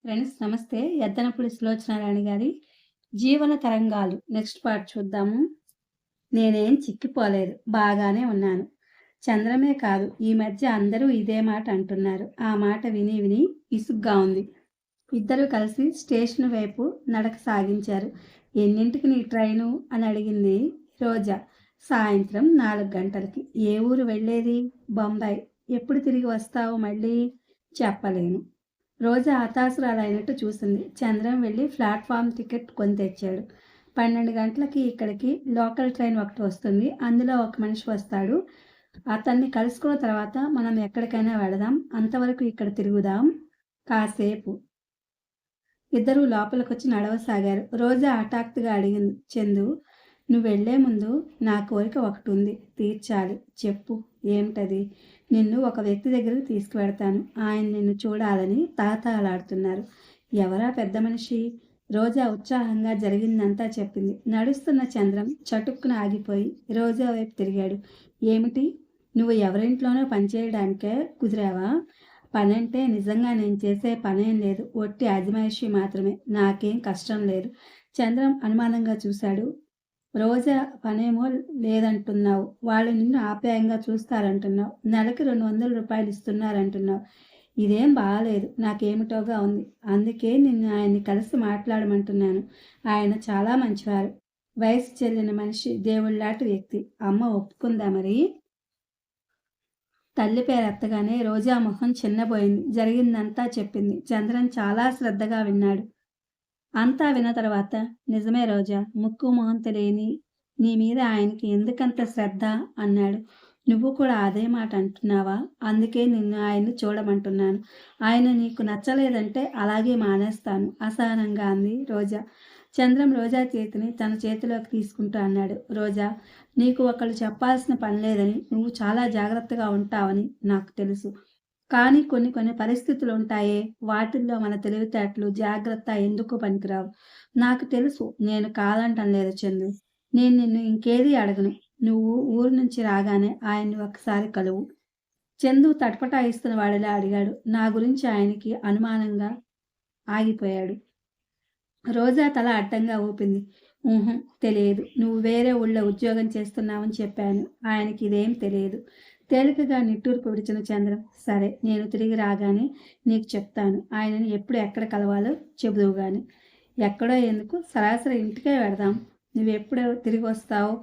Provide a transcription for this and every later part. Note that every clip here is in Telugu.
ఫ్రెండ్స్ నమస్తే. ఎద్దనపూడి సులోచనారాణి గారి 'జీవన తరంగాలు' నెక్స్ట్ పార్ట్ చూద్దాము. నేనేం చిక్కిపోలేదు. బాగానే ఉన్నాను. చంద్రమే కాదు, ఈ మధ్య అందరూ ఇదే మాట అంటున్నారు. ఆ మాట విని విని విసుగ్గా ఉంది. ఇద్దరూ కలిసి స్టేషన్ వైపు నడక సాగించారు. ఎన్నింటికి నీ ట్రైను అని అడిగింది రోజా. సాయంత్రం 4 గంటలకి. ఏ ఊరు వెళ్ళేది? బొంబాయి. ఎప్పుడు తిరిగి వస్తావు మళ్ళీ? చెప్పలేను. రోజా హతాశురాలైనట్టు చూసింది. చంద్రం వెళ్ళి ప్లాట్ఫామ్ టికెట్ కొని తెచ్చాడు. 12 గంటలకి ఇక్కడికి లోకల్ ట్రైన్ ఒకటి వస్తుంది. అందులో ఒక మనిషి వస్తాడు. అతన్ని కలుసుకున్న తర్వాత మనం ఎక్కడికైనా వెళదాం. అంతవరకు ఇక్కడ తిరుగుదాం కాసేపు. ఇద్దరూ లోపలికొచ్చి నడవసాగారు. రోజా హఠాత్తుగా అడిగింది. చందు, నువ్వెళ్ళే ముందు నా కోరిక ఒకటుంది. తీర్చాలి. చెప్పు. ఏమిటది? నిన్ను ఒక వ్యక్తి దగ్గరికి తీసుకువెడతాను. ఆయన నిన్ను చూడాలని తహతహలాడుతున్నారు. ఎవరా పెద్ద మనిషి? రోజా ఉత్సాహంగా జరిగిందంతా చెప్పింది. నడుస్తున్న చంద్రం చటుక్కున ఆగిపోయి రోజా వైపు తిరిగాడు. ఏమిటి? నువ్వు ఎవరింట్లోనో పనిచేయడానికే కుదిరావా? పనంటే నిజంగా నేను చేసే పనేం లేదు. ఒట్టి అజమాయిషీ మాత్రమే. నాకేం కష్టం లేదు. చంద్రం అనుమానంగా చూశాడు. రోజా పనేమో లేదంటున్నావు. వాళ్ళు నిన్ను ఆప్యాయంగా చూస్తారంటున్నావు. నెలకి 200 రూపాయలు ఇస్తున్నారంటున్నావు. ఇదేం బాగాలేదు. నాకేమిటోగా ఉంది. అందుకే నిన్ను ఆయన్ని కలిసి మాట్లాడమంటున్నాను. ఆయన చాలా మంచివారు. వయసు చెల్లిన మనిషి, దేవుళ్లాంటి వ్యక్తి. అమ్మ ఒప్పుకుందా మరి? తల్లి పేరెత్తగానే రోజా మొహం చిన్నబోయింది. జరిగిందంతా చెప్పింది. చంద్రన్ చాలా శ్రద్ధగా విన్నాడు. అంతా విన్న తర్వాత, నిజమే రోజా, ముక్కు మొహం తెలియని నీ మీద ఆయనకి ఎందుకంత శ్రద్ధ అన్నాడు. నువ్వు కూడా అదే మాట అంటున్నావా? అందుకే నిన్ను ఆయన్ని చూడమంటున్నాను. ఆయన నీకు నచ్చలేదంటే అలాగే మానేస్తాను అసహనంగా అంది రోజా. చంద్రం రోజా చేతిని తన చేతిలోకి తీసుకుంటూ అన్నాడు. రోజా, నీకు ఒకళ్ళు చెప్పాల్సిన పని లేదని, నువ్వు చాలా జాగ్రత్తగా ఉంటావని నాకు తెలుసు. కానీ కొన్ని పరిస్థితులు ఉంటాయే, వాటిల్లో మన తెలివితేటలు, జాగ్రత్త ఎందుకు పనికిరావు. నాకు తెలుసు. నేను కాదంటం లేదు చందు. నేను నిన్ను ఇంకేదీ అడగను. నువ్వు ఊరు నుంచి రాగానే ఆయన్ని ఒకసారి కలువు. చందు తటపటాయిస్తున్న వాడిలా అడిగాడు. నా గురించి ఆయనకి అనుమానంగా ఆగిపోయాడు. రోజా తల అడ్డంగా ఊపింది. ఊహు, తెలియదు. నువ్వు వేరే ఊళ్ళో ఉద్యోగం చేస్తున్నావని చెప్పాను. ఆయనకి ఇదేం తెలియదు. తేలికగా నిట్టూర్పు విడిచిన చంద్రం. సరే, నేను తిరిగి రాగానే నీకు చెప్తాను. ఆయనని ఎప్పుడు ఎక్కడ కలవాలో చెబుదువు గాని. ఎక్కడో ఎందుకు, సరాసరి ఇంటికే వెడదాం. నువ్వెప్పుడు తిరిగి వస్తావు?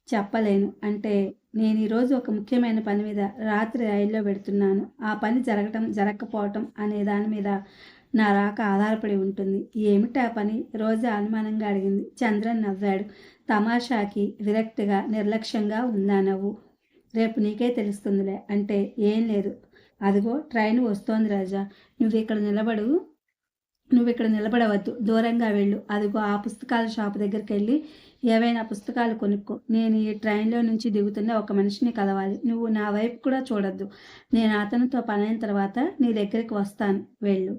చెప్పలేను. అంటే నేను ఈరోజు ఒక ముఖ్యమైన పని మీద రాత్రి రైల్లో వెడుతున్నాను. ఆ పని జరగటం జరగకపోవటం అనే దాని మీద నా రాక ఆధారపడి ఉంటుంది. ఏమిటా పని? రోజా అనుమానంగా అడిగింది. చంద్రన్ నవ్వాడు. తమాషాకి విరక్తిగా నిర్లక్ష్యంగా ఉందా నవ్వు? రేపు నీకే తెలుస్తుందిలే. అంటే ఏం లేదు. అదిగో ట్రైన్ వస్తోంది రాజా. నువ్విక్కడ నిలబడవద్దు. దూరంగా వెళ్ళు. అదిగో ఆ పుస్తకాల షాపు దగ్గరికెళ్ళి ఏవైనా పుస్తకాలు కొనుక్కో. నేను ఈ ట్రైన్లో నుంచి దిగుతున్న ఒక మనిషిని కలవాలి. నువ్వు నా వైపు కూడా చూడొద్దు. నేను అతనితో పనైన తర్వాత నీ దగ్గరికి వస్తాను. వెళ్ళు.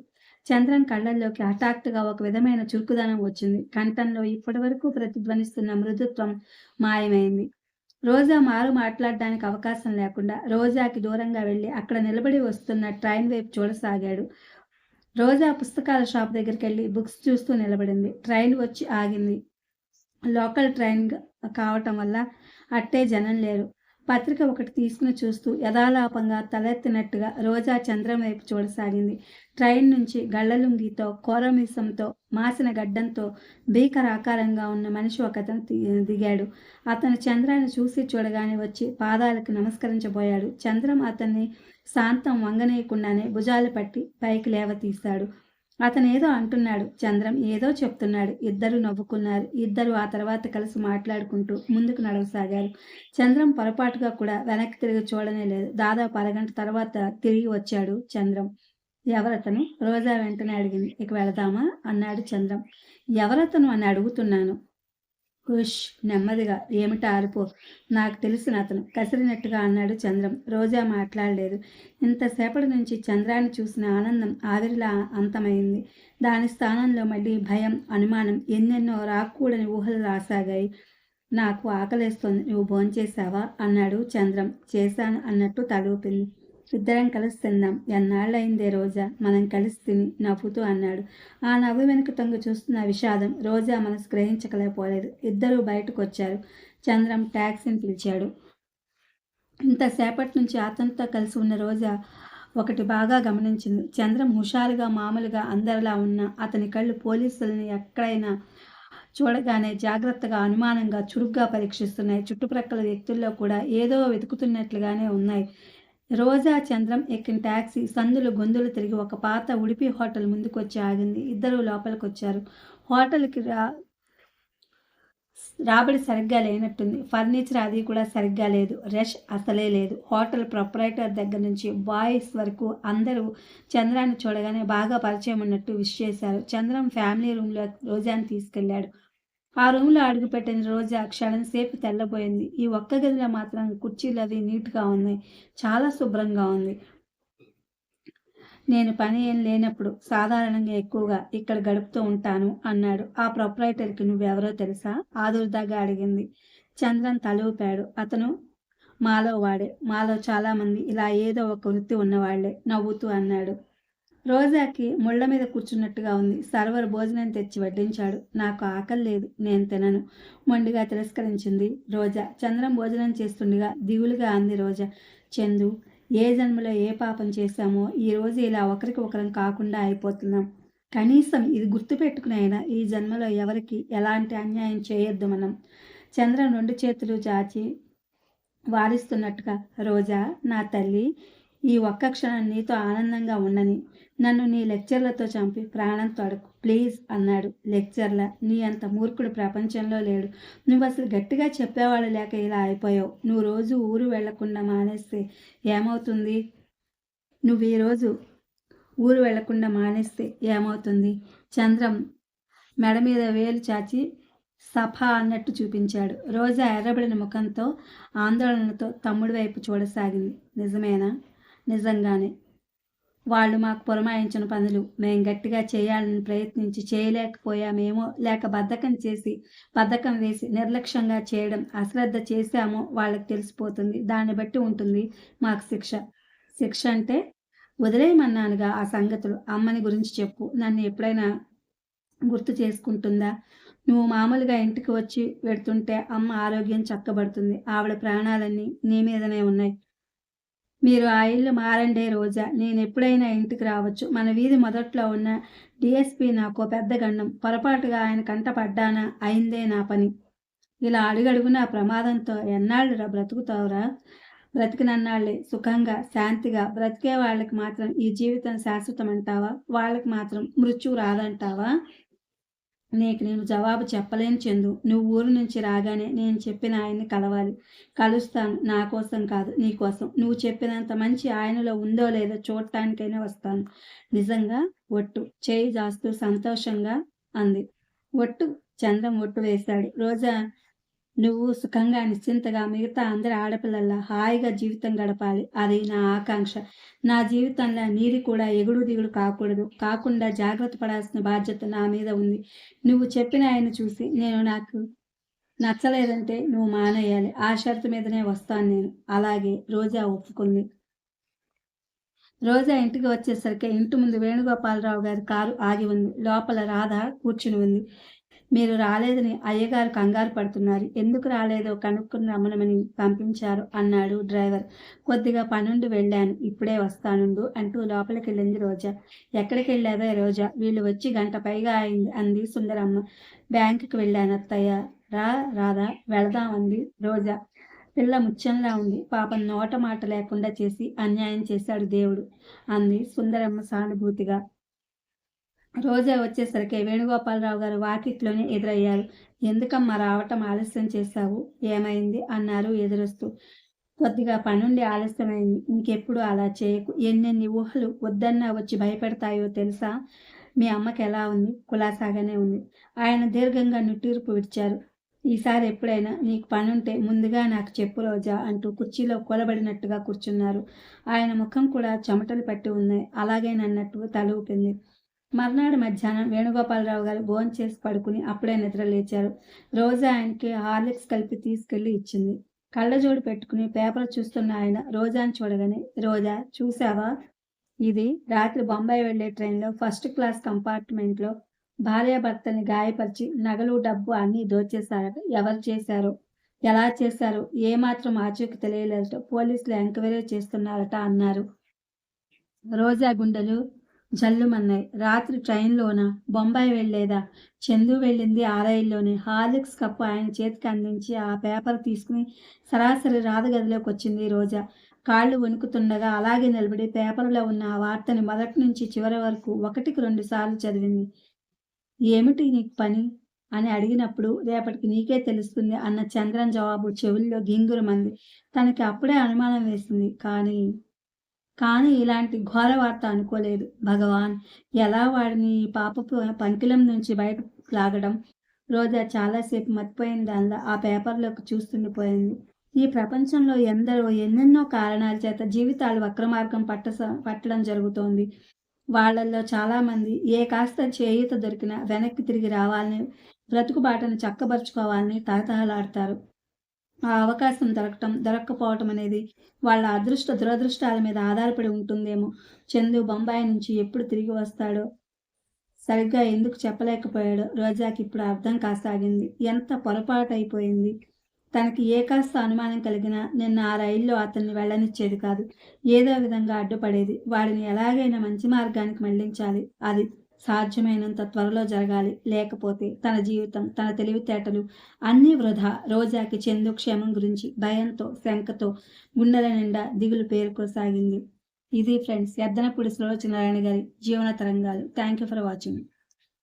చంద్రన్ కళ్ళల్లోకి హఠాత్తుగా ఒక విధమైన చురుకుదనం వచ్చింది. కంఠంలో ఇప్పటివరకు ప్రతిధ్వనిస్తున్న మృదుత్వం మాయమైంది. రోజా మాట్లాడడానికి అవకాశం లేకుండా రోజాకి దూరంగా వెళ్ళి అక్కడ నిలబడి వస్తున్న ట్రైన్ వైపు చూడసాగాడు. రోజా పుస్తకాల షాప్ దగ్గరికెళ్ళి బుక్స్ చూస్తూ నిలబడింది. ట్రైన్ వచ్చి ఆగింది. లోకల్ ట్రైన్ కావటం వల్ల అట్టే జనం లేరు. పత్రిక ఒకటి తీసుకుని చూస్తూ యథాలాపంగా తలెత్తినట్టుగా రోజా చంద్రం వైపు చూడసాగింది. ట్రైన్ నుంచి గళ్ళలుంగితో, కోరమీసంతో, మాసిన గడ్డంతో భీకరాకారంగా ఉన్న మనిషి ఒకతను దిగాడు. అతను చంద్రాన్ని చూసి చూడగానే వచ్చి పాదాలకు నమస్కరించబోయాడు. చంద్రం అతన్ని శాంతం వంగనీయకుండానే భుజాలు పట్టి పైకి లేవతీశాడు. అతనేదో అంటున్నాడు. చంద్రం ఏదో చెప్తున్నాడు. ఇద్దరు నవ్వుకున్నారు. ఇద్దరు ఆ తర్వాత కలిసి మాట్లాడుకుంటూ ముందుకు నడవసాగారు. చంద్రం పొరపాటుగా కూడా వెనక్కి తిరిగి చూడనే లేదు. దాదాపు అరగంట తర్వాత తిరిగి వచ్చాడు చంద్రం. ఎవరతను? రోజా వెంటనే అడిగింది. ఇక వెళదామా అన్నాడు చంద్రం. ఎవరతను అని అడుగుతున్నాను. హుష్, నెమ్మదిగా. ఏమిటా అరుపు? నాకు తెలిసిన అతను కసిరినట్టుగా అన్నాడు చంద్రం. రోజా మాట్లాడలేదు. ఇంతసేపటి నుంచి చంద్రాన్ని చూసిన ఆనందం ఆవిరిలా అంతమైంది. దాని స్థానంలో మళ్ళీ భయం, అనుమానం, ఎన్నెన్నో రాకూడని ఊహలు రాసాగాయి. నాకు ఆకలేస్తోంది. నువ్వు భోంచేశావా అన్నాడు చంద్రం. చేశాను అన్నట్టు తలూపింది. ఇద్దరం కలిసి తిందాం. ఎన్నాళ్ళయిందే రోజా మనం కలిసి తిని నవ్వుతూ అన్నాడు. ఆ నవ్వు వెనుక తొంగి చూస్తున్న విషాదం రోజా మనసు గ్రహించలేకపోలేదు. ఇద్దరూ బయటకొచ్చారు. చంద్రం టాక్సీని పిలిచాడు. ఇంతసేపటి నుంచి అతనితో కలిసి ఉన్న రోజా ఒకటి బాగా గమనించింది. చంద్రం హుషారుగా మామూలుగా అందరిలా ఉన్నా అతని కళ్ళు పోలీసుల్ని ఎక్కడైనా చూడగానే జాగ్రత్తగా, అనుమానంగా, చురుగ్గా పరీక్షిస్తున్నాయి. చుట్టుప్రక్కల వ్యక్తుల్లో కూడా ఏదో వెతుకుతున్నట్లుగానే ఉన్నాయి. రోజా, చంద్రం ఎక్కిన టాక్సీ సందులు గొంతులు తిరిగి ఒక పాత ఉడిపి హోటల్ ముందుకొచ్చి ఆగింది. ఇద్దరూ లోపలికొచ్చారు. హోటల్‌కి రాబడి సరిగ్గా లేనట్టుంది. ఫర్నిచర్ అది కూడా సరిగ్గా లేదు. రష్ అసలే లేదు. హోటల్ ప్రొప్రైటర్ దగ్గర నుంచి బాయ్స్ వరకు అందరూ చంద్రాన్ని చూడగానే బాగా పరిచయం ఉన్నట్టు విష్ చేశారు. చంద్రం ఫ్యామిలీ రూమ్‌లో రోజాని తీసుకెళ్ళాడు. ఆ రూమ్‌లో అడుగుపెట్టిన రోజా క్షణంసేపు తెల్లబోయింది. ఈ ఒక్క గదిలో మాత్రం కుర్చీలవి నీట్‌గా ఉన్నాయి. చాలా శుభ్రంగా ఉంది. నేను పని ఏం లేనప్పుడు సాధారణంగా ఎక్కువగా ఇక్కడ గడుపుతూ ఉంటాను అన్నాడు. ఆ ప్రొప్రైటర్‌కి నువ్వెవరో తెలుసా? ఆదుర్దాగా అడిగింది. చంద్రన్ తల ఊపాడు. అతను మాలో వాడే. మాలో చాలామంది ఇలా ఏదో ఒక వృత్తి ఉన్నవాళ్లే నవ్వుతూ అన్నాడు. రోజాకి ముళ్ళ మీద కూర్చున్నట్టుగా ఉంది. సర్వర్ భోజనం తెచ్చి వడ్డించాడు. నాకు ఆకలి లేదు. నేను తినను. మొండిగా తిరస్కరించింది రోజా. చంద్రం భోజనం చేస్తుండగా దిగులుగా అంది రోజా. చందు, ఏ జన్మలో ఏ పాపం చేశామో ఈరోజు ఇలా ఒకరికి ఒకరం కాకుండా అయిపోతున్నాం. కనీసం ఇది గుర్తుపెట్టుకుని అయినా ఈ జన్మలో ఎవరికి ఎలాంటి అన్యాయం చేయొద్దు మనం. చంద్రం 2 చేతులు చాచి వారిస్తున్నట్టుగా రోజా, నా తల్లి, ఈ ఒక్క క్షణం నీతో ఆనందంగా ఉండని. నన్ను నీ లెక్చర్లతో చంపి ప్రాణంతో అడుగు ప్లీజ్ అన్నాడు. లెక్చర్ల? నీ అంత మూర్ఖుడు ప్రపంచంలో లేడు. నువ్వు అసలు గట్టిగా చెప్పేవాళ్ళు లేక ఇలా అయిపోయావు. నువ్వు రోజు ఊరు వెళ్లకుండా మానేస్తే ఏమవుతుంది? నువ్వు ఈరోజు ఊరు వెళ్లకుండా మానేస్తే ఏమవుతుంది? చంద్రం మెడ మీద వేలు చాచి సఫా అన్నట్టు చూపించాడు. రోజా ఎర్రబడిన ముఖంతో ఆందోళనతో తమ్ముడి వైపు చూడసాగింది. నిజమేనా? నిజంగానే. వాళ్ళు మాకు పురమాయించిన పనులు మేం గట్టిగా చేయాలని ప్రయత్నించి చేయలేకపోయామేమో, లేక బద్ధకం వేసి నిర్లక్ష్యంగా చేయడం, అశ్రద్ధ చేశామో వాళ్ళకి తెలిసిపోతుంది. దాన్ని బట్టి ఉంటుంది మాకు శిక్ష. శిక్ష అంటే? వదిలేయమన్నానుగా ఆ సంగతులు. అమ్మని గురించి చెప్పు. నన్ను ఎప్పుడైనా గుర్తు చేసుకుంటుందా? నువ్వు మామూలుగా ఇంటికి వచ్చి వెడుతుంటే అమ్మ ఆరోగ్యం చక్కబడుతుంది. ఆవిడ ప్రాణాలన్నీ నీ మీదనే ఉన్నాయి. మీరు ఆ ఇల్లు మారండే రోజా. నేనెప్పుడైనా ఇంటికి రావచ్చు. మన వీధి మొదట్లో ఉన్న డీఎస్పీ నాకో పెద్ద గండం. పొరపాటుగా ఆయన కంట పడ్డానా అయిందే నా పని. ఇలా అడుగడుగునా ప్రమాదంతో ఎన్నాళ్ళురా బ్రతుకుతావురా? బ్రతికినన్నాళ్ళే సుఖంగా, శాంతిగా బ్రతికే వాళ్ళకి మాత్రం ఈ జీవితం శాశ్వతమంటావా? వాళ్ళకి మాత్రం మృత్యువు రాదంటావా? నీకు నేను జవాబు చెప్పలేను చందు. నువ్వు ఊరు నుంచి రాగానే నేను చెప్పిన ఆయన్ని కలవాలి. కలుస్తాను. నా కోసం కాదు, నీ కోసం. నువ్వు చెప్పినంత మంచి ఆయనలో ఉందో లేదో చూడటానికైనా వస్తాను. నిజంగా? ఒట్టు. చేయి జాస్తూ సంతోషంగా అంది. ఒట్టు. చంద్రం ఒట్టు వేశాడు. రోజా, నువ్వు సుఖంగా, నిశ్చింతగా మిగతా అందరి ఆడపిల్లల్లా హాయిగా జీవితం గడపాలి. అది నా ఆకాంక్ష. నా జీవితంలో నీది కూడా ఎగుడు దిగుడు కాకుండా జాగ్రత్త పడాల్సిన బాధ్యత నా మీద ఉంది. నువ్వు చెప్పిన ఆయన చూసి నాకు నచ్చలేదంటే నువ్వు మానేయాలి. ఆ షరతు మీదనే వస్తాను నేను. అలాగే. రోజా ఒప్పుకుంది. రోజా ఇంటికి వచ్చేసరికి ఇంటి ముందు వేణుగోపాలరావు గారి కారు ఆగి ఉంది. లోపల రాధ కూర్చుని ఉంది. మీరు రాలేదని అయ్యగారు కంగారు పడుతున్నారు. ఎందుకు రాలేదో కనుక్కుని రమ్మనమని పంపించారు అన్నాడు డ్రైవర్. కొద్దిగా పనుండి వెళ్ళాను. ఇప్పుడే వస్తానుండు అంటూ లోపలికెళ్ళింది రోజా. ఎక్కడికెళ్ళావే రోజా? వీళ్ళు వచ్చి గంట పైగా అయింది అంది సుందరమ్మ. బ్యాంకుకి వెళ్ళాను అత్తయ్య. రా రాధా, వెళదాం అంది రోజా. పిల్ల ముత్యంలా ఉంది. పాపం నోట మాట లేకుండా చేసి అన్యాయం చేశాడు దేవుడు అంది సుందరమ్మ సానుభూతిగా. రోజా వచ్చేసరికి వేణుగోపాలరావు గారు వాకిట్లోనే ఎదురయ్యారు. ఎందుకమ్మా రావటం ఆలస్యం చేశావు? ఏమైంది? అన్నారు ఎదురొస్తూ. కొద్దిగా పనుండి ఆలస్యమైంది. ఇంకెప్పుడు అలా చేయకు. ఎన్నెన్ని ఊహలు వద్దన్నా వచ్చి భయపెడతాయో తెలుసా? మీ అమ్మకి ఎలా ఉంది? కులాసాగానే ఉంది. ఆయన దీర్ఘంగా నిట్టూర్పు విడిచారు. ఈసారి ఎప్పుడైనా నీకు పనుంటే ముందుగా నాకు చెప్పు రోజా అంటూ కుర్చీలో కూలబడినట్టుగా కూర్చున్నారు. ఆయన ముఖం కూడా చెమటలు పట్టి ఉన్నాయి. అలాగేనన్నట్టు తల ఊపింది. మర్నాడు మధ్యాహ్నం వేణుగోపాలరావు గారు భోంచేసి పడుకుని అప్పుడే నిద్ర లేచారు. రోజా ఆయనకి హార్లిక్స్ కలిపి తీసుకెళ్లి ఇచ్చింది. కళ్ళజోడు పెట్టుకుని పేపర్ చూస్తున్న ఆయన రోజాని చూడగానే, "రోజా చూసావా? ఇది రాత్రి బొంబాయి వెళ్ళే ట్రైన్‌లో ఫస్ట్ క్లాస్ కంపార్ట్మెంట్‌లో భార్యాభర్తల్ని గాయపరిచి నగలు, డబ్బు అన్నీ దోచేశారట. ఎవరు చేశారో, ఎలా చేశారో ఏమాత్రం ఆచూకీ తెలియలేదట. పోలీసులు ఎంక్వైరీ చేస్తున్నారట" అన్నారు. రోజా గుండెలు జల్లుమన్నాయి. రాత్రి ట్రైన్‌లోనా? బొంబాయి వెళ్ళేదా? చందు వెళ్ళింది ఆ రైల్లోనే. హార్లిక్స్ కప్పు ఆయన చేతికి అందించి ఆ పేపర్ తీసుకుని సరాసరి రాధ గదిలోకొచ్చింది రోజా. కాళ్ళు వణుకుతుండగా అలాగే నిలబడి పేపర్‌లో ఉన్న ఆ వార్తని మొదటి నుంచి చివరి వరకు ఒకటికి 2 సార్లు చదివింది. "ఏమిటి నీకు పని?" అని అడిగినప్పుడు "రేపటికి నీకే తెలుస్తుంది" అన్న చంద్రన్ జవాబు చెవుల్లో గింగురుమంది. తనకి అప్పుడే అనుమానం వేసింది. కానీ ఇలాంటి ఘోర వార్త అనుకోలేదు. భగవాన్! ఎలా వాడిని ఈ పాపపు పంకిలం నుంచి బయటకు లాగడం? రోజా చాలాసేపు మతిపోయిన దానిలా ఆ పేపర్‌లోకి చూస్తుండిపోయింది. ఈ ప్రపంచంలో ఎందరో ఎన్నెన్నో కారణాల చేత జీవితాలు వక్రమార్గం పట్టడం జరుగుతోంది. వాళ్ళల్లో చాలామంది ఏ కాస్త చేయూత దొరికినా వెనక్కి తిరిగి రావాలని, బ్రతుకు బాటను చక్కబరుచుకోవాలని తహతహలాడతారు. ఆ అవకాశం దొరక్కపోవటం అనేది వాళ్ళ దురదృష్టాల మీద ఆధారపడి ఉంటుందేమో. చందు బొంబాయి నుంచి ఎప్పుడు తిరిగి వస్తాడో, సరిగ్గా ఎందుకు చెప్పలేకపోయాడో రోజాకిప్పుడు అర్థం కాసాగింది. ఎంత పొరపాటయిపోయింది. తనకి ఏ కాస్త అనుమానం కలిగినా నిన్న ఆ రైల్లో అతన్ని వెళ్ళనిచ్చేది కాదు. ఏదో విధంగా అడ్డుపడేది. వాడిని ఎలాగైనా మంచి మార్గానికి మళ్లించాలి. అది సాధ్యమైనంత త్వరలో జరగాలి. లేకపోతే తన జీవితం, తన తెలివితేటలు అన్నీ వృధా. రోజాకి చందు క్షేమం గురించి భయంతో, శంకతో గుండెల నిండా దిగులు పేరుకోసాగింది. ఇది ఫ్రెండ్స్, యద్దనపూడి సులోచనారాయణ గారి జీవన తరంగాలు. Thank you for watching.